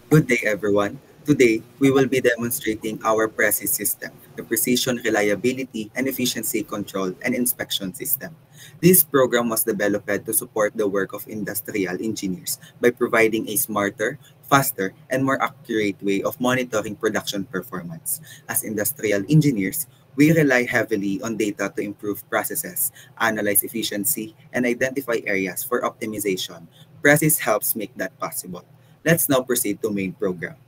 Good day, everyone. Today, we will be demonstrating our PRESI system, the Precision Reliability and Efficiency Control and Inspection System. This program was developed to support the work of industrial engineers by providing a smarter, faster, and more accurate way of monitoring production performance. As industrial engineers, we rely heavily on data to improve processes, analyze efficiency, and identify areas for optimization. Precis helps make that possible. Let's now proceed to main program.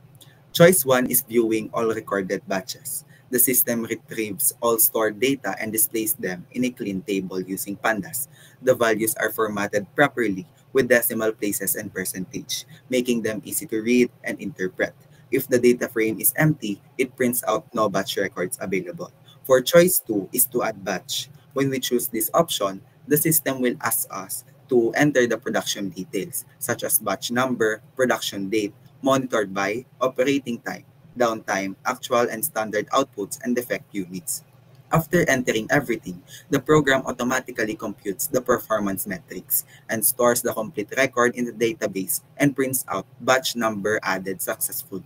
Choice 1 is viewing all recorded batches. The system retrieves all stored data and displays them in a clean table using pandas. The values are formatted properly with decimal places and percentage, making them easy to read and interpret. If the data frame is empty, it prints out no batch records available. For choice 2 is to add batch. When we choose this option, the system will ask us to enter the production details such as batch number, production date, monitored by operating time, downtime, actual and standard outputs, and defect units. After entering everything, the program automatically computes the performance metrics and stores the complete record in the database and prints out batch number added successfully.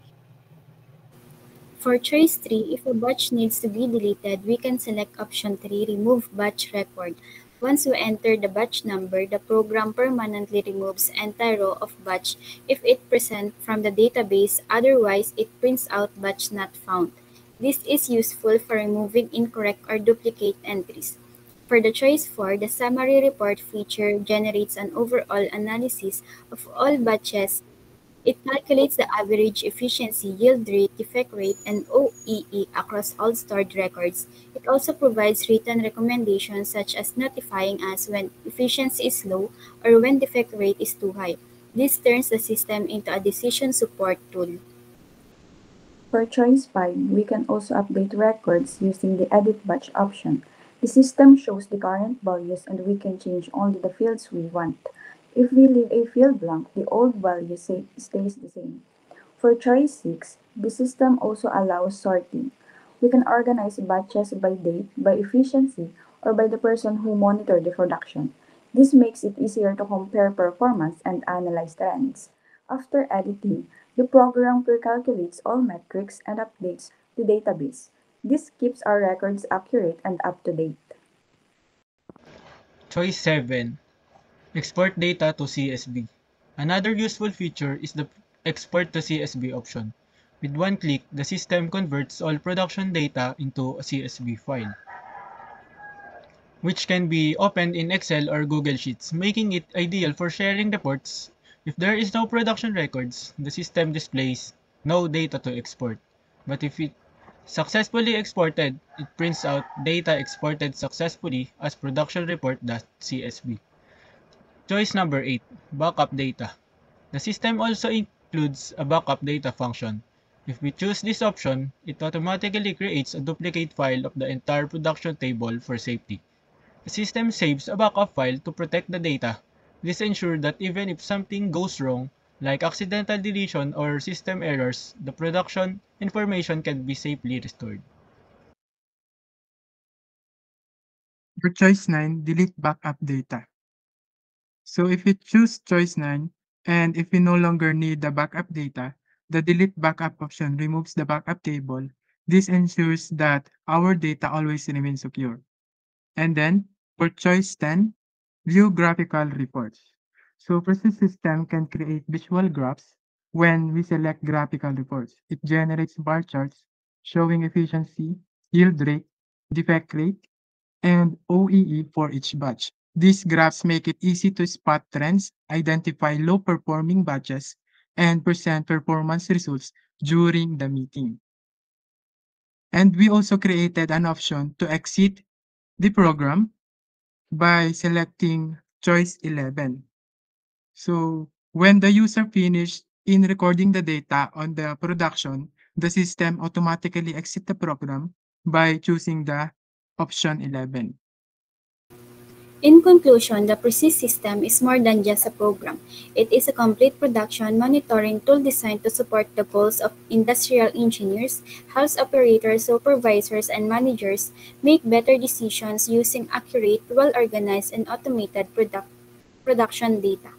For choice 3, if a batch needs to be deleted, we can select option 3, remove batch record. Once we enter the batch number, the program permanently removes entire row of batch if it present from the database, otherwise it prints out batch not found. This is useful for removing incorrect or duplicate entries. For the choice 4, the summary report feature generates an overall analysis of all batches. It calculates the average efficiency, yield rate, defect rate, and OEE across all stored records. It also provides written recommendations such as notifying us when efficiency is low or when defect rate is too high. This turns the system into a decision support tool. For choice 5, we can also update records using the Edit Batch option. The system shows the current values and we can change only the fields we want. If we leave a field blank, the old value stays the same. For choice 6, the system also allows sorting. We can organize batches by date, by efficiency, or by the person who monitored the production. This makes it easier to compare performance and analyze trends. After editing, the program pre-calculates all metrics and updates the database. This keeps our records accurate and up to date. Choice 7. Export data to CSV. Another useful feature is the Export to CSV option. With one click, the system converts all production data into a CSV file, which can be opened in Excel or Google Sheets, making it ideal for sharing reports. If there is no production records, the system displays no data to export. But if it successfully exported, it prints out data exported successfully as production report.csv. Choice number 8, backup data. The system also includes a backup data function. If we choose this option, it automatically creates a duplicate file of the entire production table for safety. The system saves a backup file to protect the data. This ensures that even if something goes wrong, like accidental deletion or system errors, the production information can be safely restored. For choice 9, delete backup data. So if you choose choice 9, and if you no longer need the backup data, the delete backup option removes the backup table. This ensures that our data always remains secure. And then for choice 10, view graphical reports. So Persist system can create visual graphs when we select graphical reports. It generates bar charts showing efficiency, yield rate, defect rate, and OEE for each batch. These graphs make it easy to spot trends, identify low-performing batches, and present performance results during the meeting. And we also created an option to exit the program by selecting choice 11. So when the user finished in recording the data on the production, the system automatically exit the program by choosing the option 11. In conclusion, the Persist system is more than just a program. It is a complete production monitoring tool designed to support the goals of industrial engineers, house operators, supervisors, and managers make better decisions using accurate, well-organized, and automated production data.